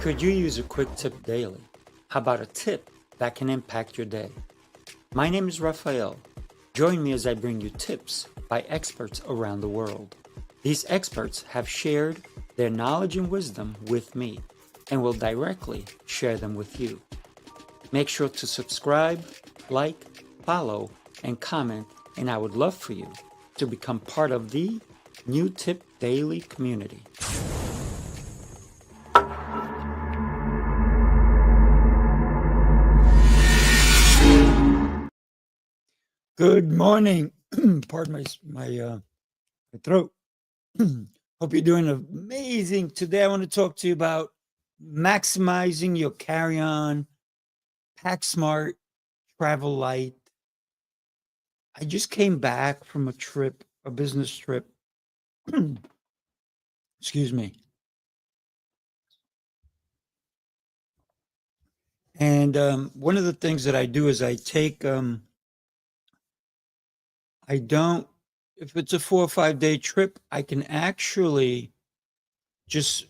Could you use a quick tip daily? How about a tip that can impact your day? My name is Raphael. Join me as I bring you tips by experts around the world. These experts have shared their knowledge and wisdom with me and will directly share them with you. Make sure to subscribe, like, follow, and comment, and I would love for you to become part of the New Tip Daily community. Good morning. Pardon my throat. Hope you're doing amazing. Today I want to talk to you about maximizing your carry-on, pack smart, travel light. I just came back from a trip, a business trip. Excuse me. And one of the things that I do is I take I don't, if it's a 4 or 5 day trip, I can actually just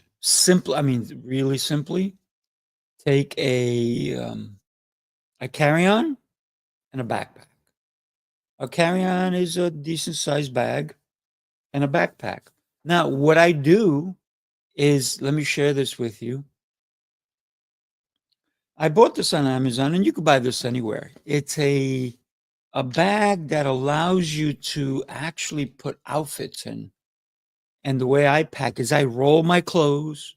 really simply take a carry-on and a backpack. A carry-on is a decent sized bag and a backpack. Now, what I do is, let me share this with you. I bought this on Amazon, and you can buy this anywhere. It's a bag that allows you to actually put outfits in. And the way I pack is I roll my clothes,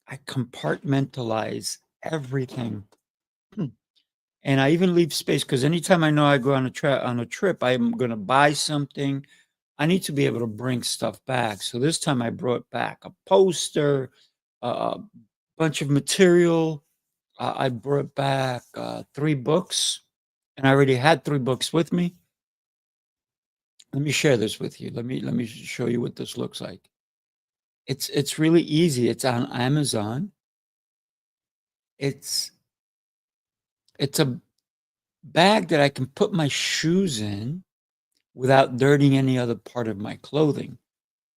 I compartmentalize everything. And I even leave space because anytime I know I go on a trip, I'm going to buy something. I need to be able to bring stuff back. So this time I brought back a poster, a bunch of material. I brought back 3 books, and I already had 3 books with me. Let me share this with you. Let me show you what this looks like. It's really easy. It's on Amazon. It's a bag that I can put my shoes in without dirtying any other part of my clothing.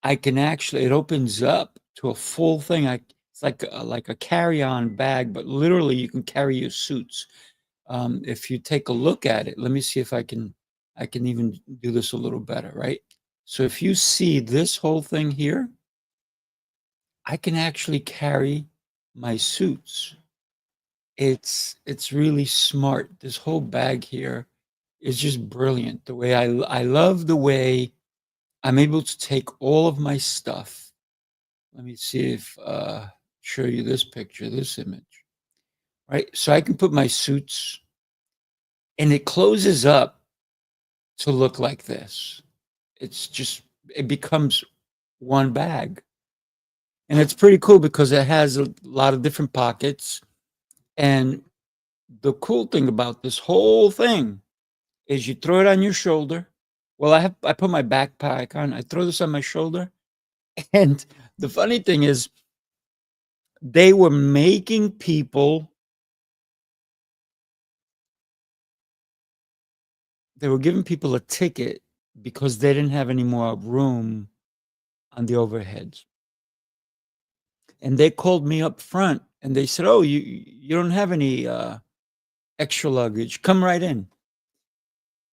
I can actually, it opens up to a full thing. It's like a carry-on bag, but literally you can carry your suits. If you take a look at it, let me see if I can even do this a little better, right? So if you see this whole thing here, I can actually carry my suits. It's really smart. This whole bag here is just brilliant. The way I love the way I'm able to take all of my stuff. Let me see if show you this picture, this image. Right? So I can put my suits, and it closes up to look like this. It becomes one bag. And it's pretty cool because it has a lot of different pockets. And the cool thing about this whole thing is you throw it on your shoulder. Well, I put my backpack on. I throw this on my shoulder. And the funny thing is they were making people, they were giving people a ticket because they didn't have any more room on the overheads. And they called me up front and they said, "Oh, you don't have any extra luggage. Come right in."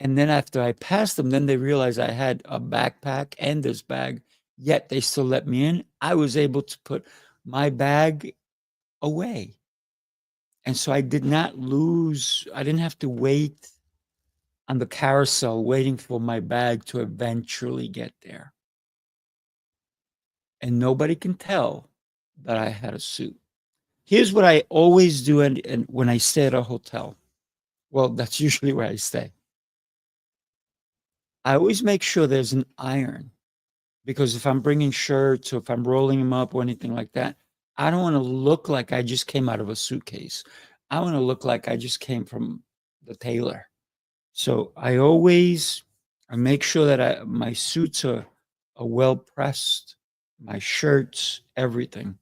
And then after I passed them, then they realized I had a backpack and this bag, yet they still let me in. I was able to put my bag away. And so I did not lose, I didn't have to wait on the carousel waiting for my bag to eventually get there. And nobody can tell that I had a suit. Here's what I always do and when I stay at a hotel. Well, that's usually where I stay. I always make sure there's an iron because if I'm bringing shirts or if I'm rolling them up or anything like that, I don't want to look like I just came out of a suitcase. I want to look like I just came from the tailor. So I make sure that my suits are well pressed, my shirts, everything.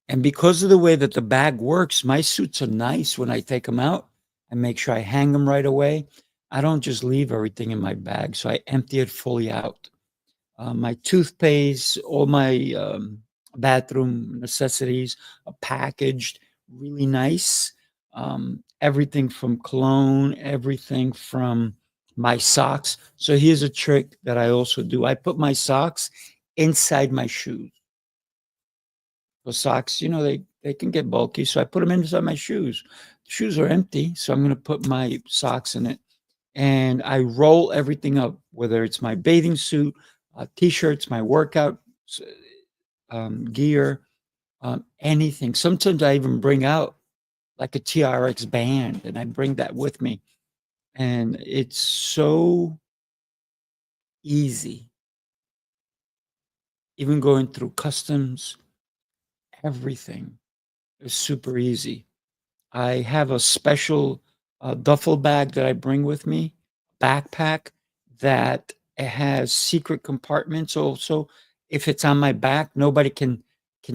And because of the way that the bag works, my suits are nice when I take them out. I make sure I hang them right away. I don't just leave everything in my bag, so I empty it fully out. My toothpaste, all my bathroom necessities, packaged really nice. Everything from cologne, everything from my socks. So here's a trick that I also do. I put my socks inside my shoes. The socks, they can get bulky, so I put them inside my shoes. The shoes are empty, so I'm gonna put my socks in it, and I roll everything up, whether it's my bathing suit, t-shirts, my workout s gear, anything. Sometimes I even bring out like a TRX band, and I bring that with me, and it's so easy, even going through customs, everything is super easy. I have a special, duffel bag that I bring with me, backpack that has secret compartments also. If it's on my back, nobody can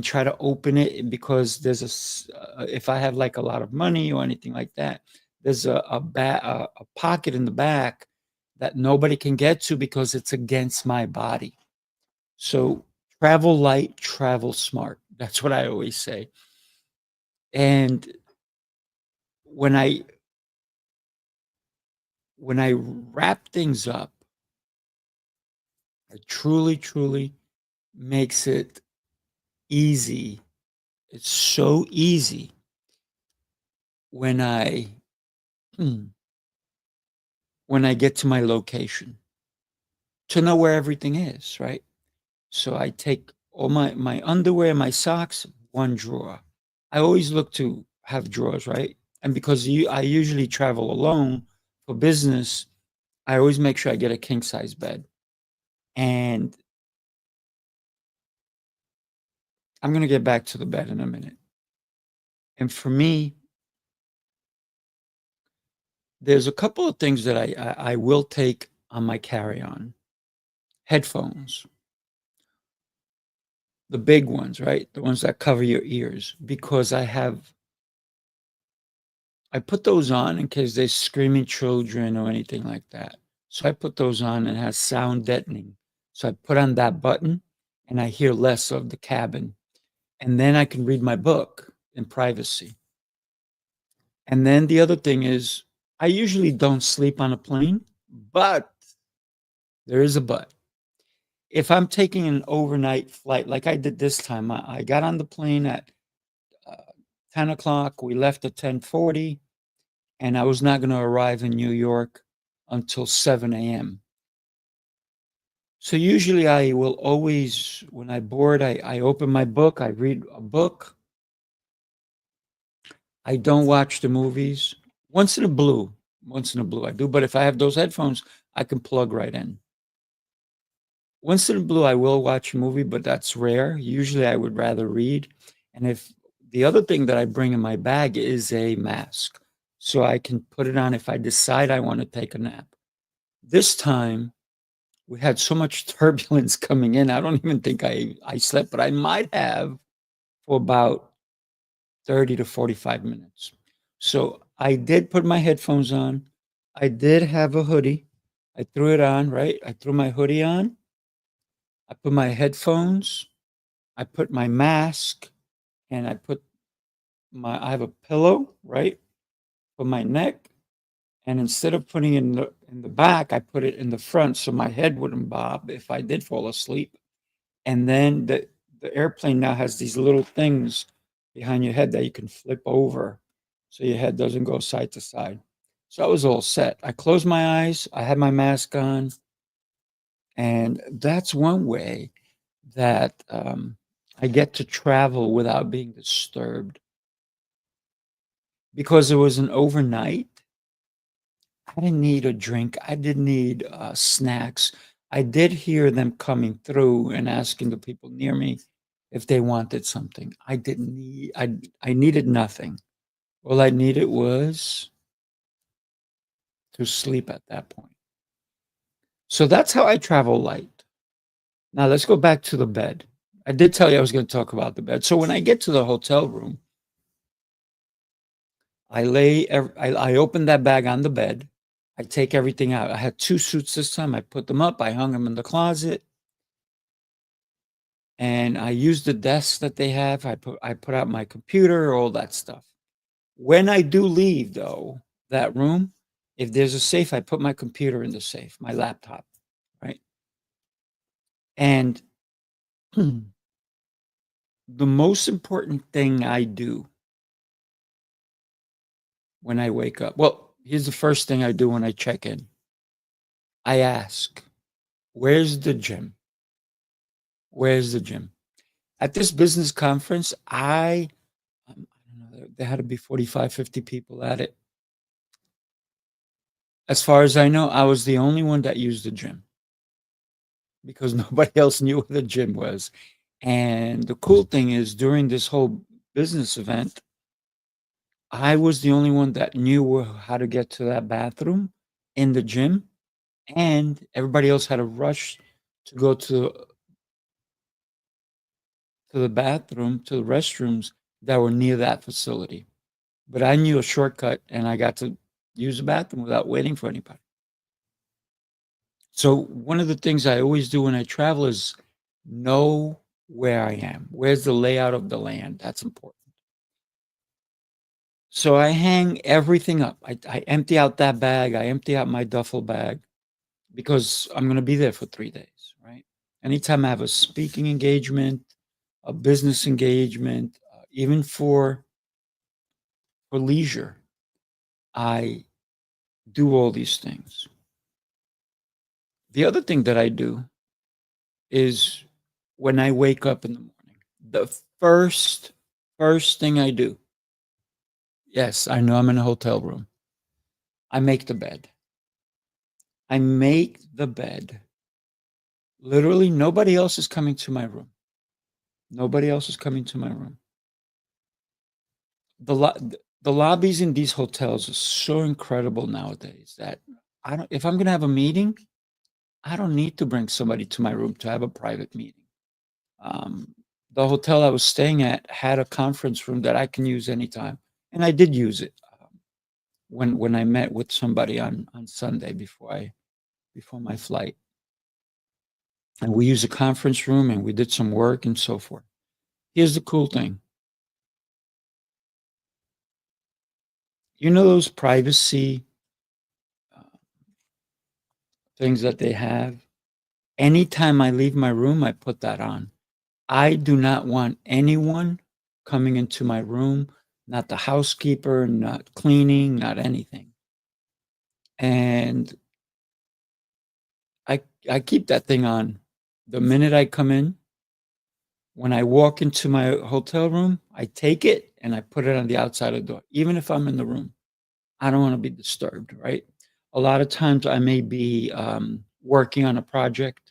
try to open it because if I have, like, a lot of money or anything like that, there's a pocket in the back that nobody can get to because it's against my body. So, travel light, travel smart. That's what I always say. And when I when I wrap things up, it truly, truly makes it easy. It's so easy when I mm, when I get to my location to know where everything is, right? So I take all my underwear, my socks, one drawer. I always look to have drawers, right? And because I usually travel alone for business, I always make sure I get a king size bed. And I'm gonna get back to the bed in a minute. And for me, there's a couple of things that I will take on my carry-on. Headphones, the big ones, right? The ones that cover your ears, because I put those on in case there's screaming children or anything like that. So I put those on and it has sound deadening. So I put on that button and I hear less of the cabin. And then I can read my book in privacy. And then the other thing is I usually don't sleep on a plane, but there is a but. If I'm taking an overnight flight, like I did this time, I got on the plane at 10 o'clock. We left at 10:40, and I was not going to arrive in New York until 7 a.m. So usually I will always, when I board, I open my book, I read a book. I don't watch the movies. Once in a blue, once in a blue I do. But if I have those headphones, I can plug right in. Once in a blue, I will watch a movie, but that's rare. Usually, I would rather read. And if the other thing that I bring in my bag is a mask, so I can put it on if I decide I want to take a nap. This time, we had so much turbulence coming in. I don't even think I slept, but I might have for about 30 to 45 minutes. So I did put my headphones on. I did have a hoodie. I threw it on, right? I threw my hoodie on. I put my headphones. I put my mask and I have a pillow, right, for my neck. And instead of putting it in the back, I put it in the front so my head wouldn't bob if I did fall asleep. And then the airplane now has these little things behind your head that you can flip over so your head doesn't go side to side. So I was all set. I closed my eyes, I had my mask on, and that's one way that I get to travel without being disturbed. Because it was an overnight, I didn't need a drink, I didn't need, snacks. I did hear them coming through and asking the people near me if they wanted something. I didn't need I needed nothing. All I needed was to sleep at that point. So that's how I travel light. Now let's go back to the bed. I did tell you I was gonna talk about the bed. So when I get to the hotel room, I open that bag on the bed. I take everything out. I had 2 suits this time. I put them up. I hung them in the closet. and I use the desk that they have. I put out my computer, all that stuff. When I do leave, though, that room, if there's a safe, I put my computer in the safe, my laptop, right? And the most important thing I do when I wake up, well, here's the first thing I do when I check in. I ask, where's the gym? Where's the gym? At this business conference, I don't know, there had to be 45, 50 people at it. As far as I know, I was the only one that used the gym because nobody else knew where the gym was. And the cool thing is, during this whole business event, I was the only one that knew how to get to that bathroom in the gym, and everybody else had to rush to go to the bathroom, to the restrooms that were near that facility. But I knew a shortcut, and I got to use the bathroom without waiting for anybody. So one of the things I always do when I travel is know where I am. Where's the layout of the land? That's important. So I hang everything up. I empty out that bag. I empty out my duffel bag because I'm going to be there for 3 days, right? Anytime I have a speaking engagement, a business engagement, even for leisure, I do all these things. The other thing that I do is when I wake up in the morning, the first thing I do, yes, I know I'm in a hotel room. I make the bed. I make the bed. Literally, nobody else is coming to my room. Nobody else is coming to my room. The lobbies in these hotels are so incredible nowadays that I don't. If I'm going to have a meeting, I don't need to bring somebody to my room to have a private meeting. Um, the hotel I was staying at had a conference room that I can use anytime, and I did use it when I met with somebody on Sunday before my flight, and we used a conference room and we did some work and so forth. Here's the cool thing: you know those privacy uh, things that they have. Anytime I leave my room, I put that on. I do not want anyone coming into my room, not the housekeeper, not cleaning, not anything. And I keep that thing on. The minute I come in, when I walk into my hotel room, I take it and I put it on the outside of the door, even if I'm in the room. I don't want to be disturbed, right? A lot of times I may be working on a project.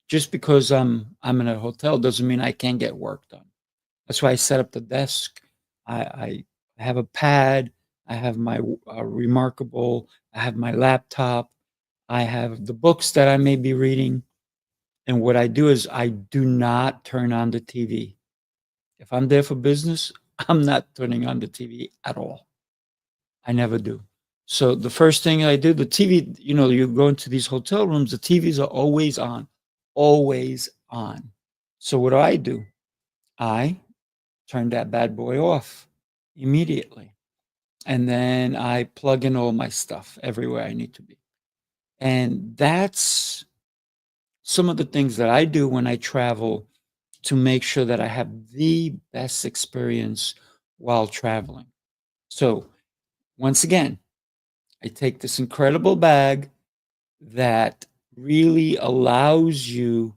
Just because I'm in a hotel doesn't mean I can't get work done. That's why I set up the desk. I have a pad. I have my Remarkable. I have my laptop. I have the books that I may be reading. And what I do is I do not turn on the TV. If I'm there for business, I'm not turning on the TV at all. I never do. So the first thing I do, the TV, you go into these hotel rooms, the TVs are always on, always on. So what do? I turn that bad boy off immediately. And then I plug in all my stuff everywhere I need to be. And that's some of the things that I do when I travel to make sure that I have the best experience while traveling. So, once again, I take this incredible bag that really allows you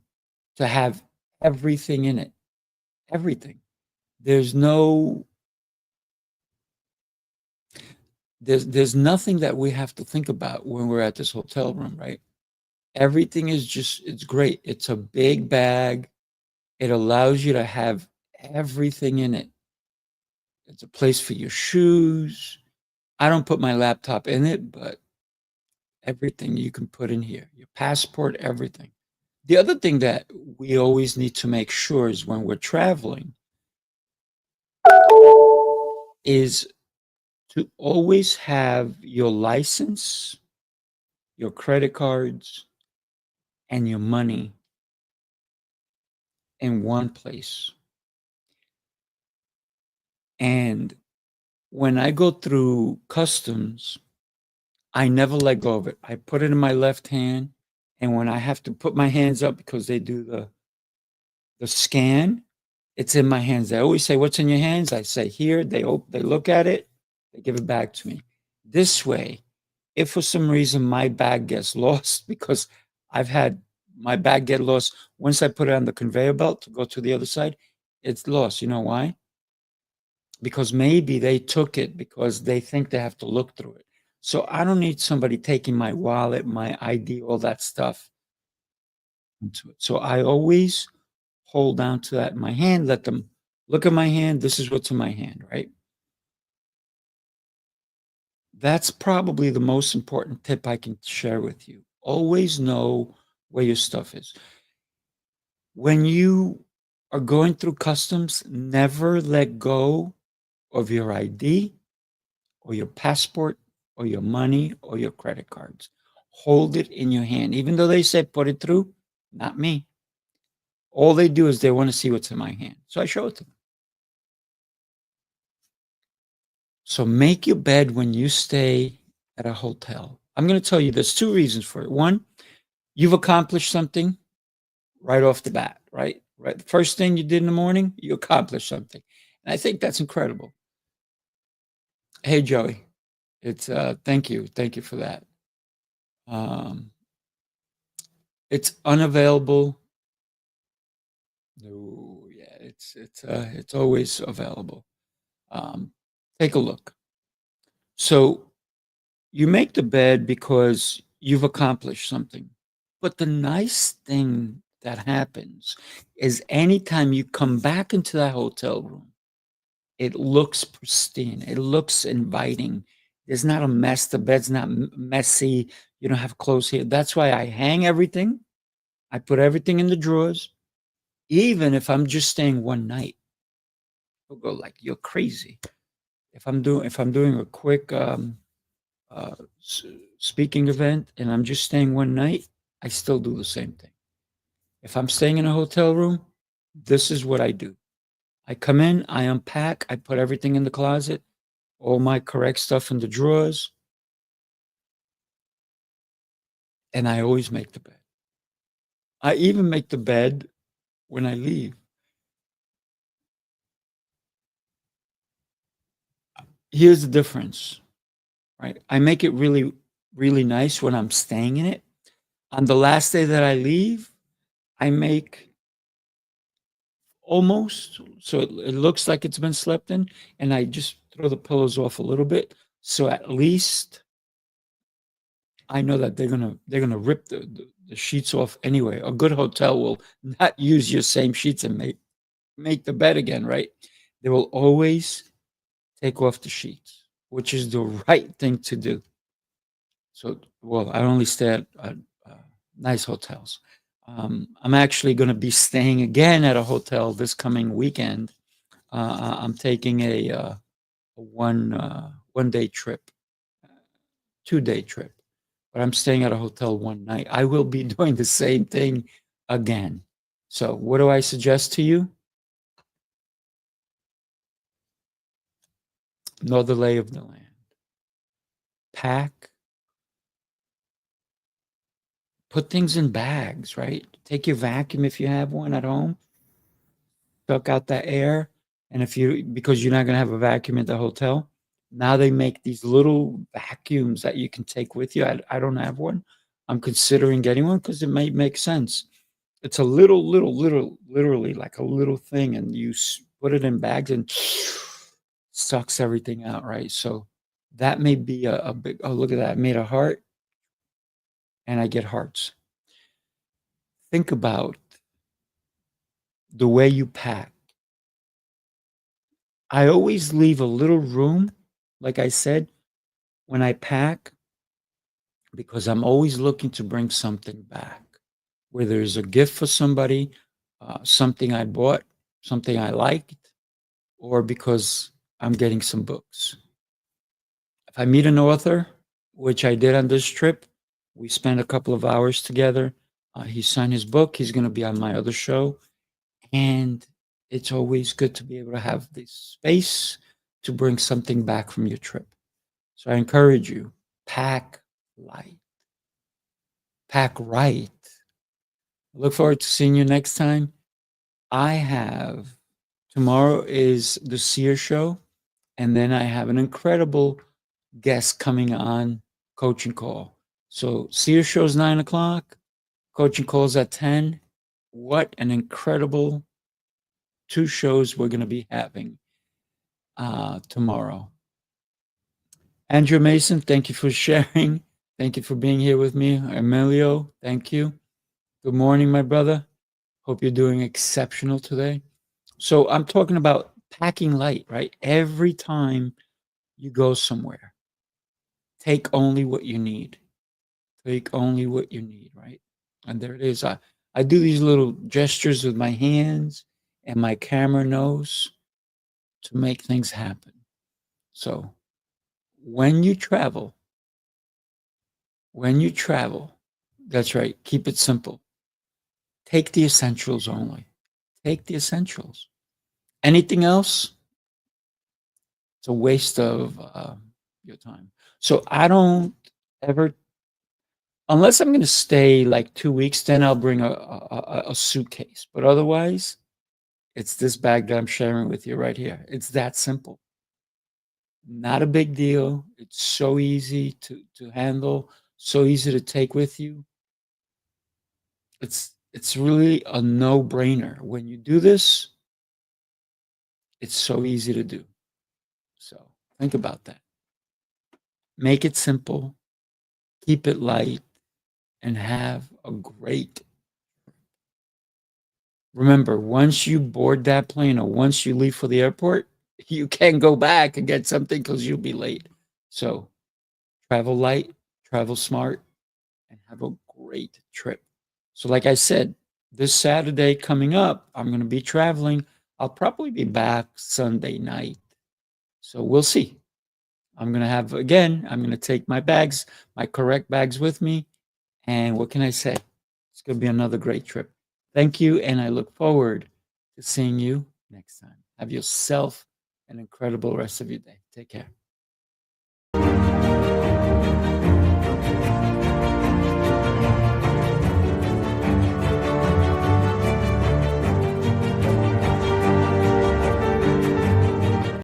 to have everything in it. Everything. There's no there's nothing that we have to think about when we're at this hotel room, right? Everything is just it's great. It's a big bag. It allows you to have everything in it. It's a place for your shoes. I don't put my laptop in it, but everything you can put in here, your passport, everything. The other thing that we always need to make sure is when we're traveling is to always have your license, your credit cards, and your money in one place. And when I go through customs, I never let go of it. I put it in my left hand, and when I have to put my hands up because they do the scan, it's in my hands. They always say, "What's in your hands?" I say, "Here." They look at it, they give it back to me. This way, if for some reason my bag gets lost, because I've had my bag get lost once I put it on the conveyor belt to go to the other side, it's lost. You know why? Because maybe they took it because they think they have to look through it. So I don't need somebody taking my wallet, my ID, all that stuff into it. So I always hold on to that in my hand, let them look at my hand. This is what's in my hand, right? That's probably the most important tip I can share with you. Always know where your stuff is. When you are going through customs, never let go of your ID or your passport or your money or your credit cards. Hold it in your hand. Even though they said put it through, not me. All they do is they want to see what's in my hand. So I show it to them. So make your bed when you stay at a hotel. I'm going to tell you there's two reasons for it. One, you've accomplished something right off the bat, right? Right. The first thing you did in the morning, you accomplished something. And I think that's incredible. Hey, Joey, it's thank you. Thank you for that. Um, it's unavailable. No, yeah, it's always available. Um, take a look. So you make the bed because you've accomplished something. But the nice thing that happens is anytime you come back into that hotel room, it looks pristine. It looks inviting. There's not a mess. The bed's not messy. You don't have clothes here. That's why I hang everything. I put everything in the drawers. Even if I'm just staying one night, they'll go like, "You're crazy." If I'm doing a quick uh, speaking event and I'm just staying one night, I still do the same thing. If I'm staying in a hotel room, this is what I do. I come in, I unpack, I put everything in the closet, all my correct stuff in the drawers, and I always make the bed. I even make the bed when I leave. Here's the difference, right? I make it really, really nice when I'm staying in it. On the last day that I leave, I make almost so it looks like it's been slept in, and I just throw the pillows off a little bit. So at least I know that they're gonna rip the sheets off anyway. A good hotel will not use your same sheets and make the bed again, right? They will always take off the sheets, which is the right thing to do. So, well, I only stay at nice hotels. I'm actually going to be staying again at a hotel this coming weekend. I'm taking a one day trip, 2 day trip, but I'm staying at a hotel one night. I will be doing the same thing again. So, what do I suggest to you? Know the lay of the land. Pack, put things in bags, right? Take your vacuum if you have one at home, suck out that air. And if you, because you're not going to have a vacuum at the hotel, now they make these little vacuums that you can take with you. I don't have one. I'm considering getting one because it might make sense. It's a literally like a little thing, and you put it in bags and sucks everything out, right? So that may be a big, oh, look at that. I made a heart and I get hearts. Think about the way you pack. I always leave a little room, like I said, when I pack, because I'm always looking to bring something back, whether it's a gift for somebody, something I bought, something I liked, or because I'm getting some books. If I meet an author, which I did on this trip, we spent a couple of hours together. He signed his book. He's going to be on my other show. And it's always good to be able to have the space to bring something back from your trip. So I encourage you, pack light, pack right. I look forward to seeing you next time. I have tomorrow is the Sear show, and then I have an incredible guest coming on coaching call. So Sear show's 9 o'clock, coaching calls at 10. What an incredible two shows we're going to be having tomorrow. Andrew Mason, thank you for sharing. Thank you for being here with me. Emilio, thank you. Good morning, my brother. Hope you're doing exceptional today. So I'm talking about packing light, right? Every time you go somewhere, take only what you need. Take only what you need, right? And there it is. I do these little gestures with my hands, and my camera knows to make things happen. So when you travel, when you travel, that's right, keep it simple. Take the essentials only. Take the essentials. Anything else, it's a waste of your time. So I don't ever, unless I'm going to stay like 2 weeks, then I'll bring a suitcase. But otherwise, it's this bag that I'm sharing with you right here. It's that simple. Not a big deal. It's so easy to handle, so easy to take with you. It's really a no-brainer. When you do this, it's so easy to do. So think about that. Make it simple, keep it light, and have a great. Remember, once you board that plane or once you leave for the airport, you can't go back and get something because you'll be late. So travel light, travel smart, and have a great trip. So, like I said, this Saturday coming up, I'm going to be traveling. I'll probably be back Sunday night. So we'll see. I'm going to have, again, I'm going to take my bags, my correct bags with me. And what can I say? It's going to be another great trip. Thank you. And I look forward to seeing you next time. Have yourself an incredible rest of your day. Take care.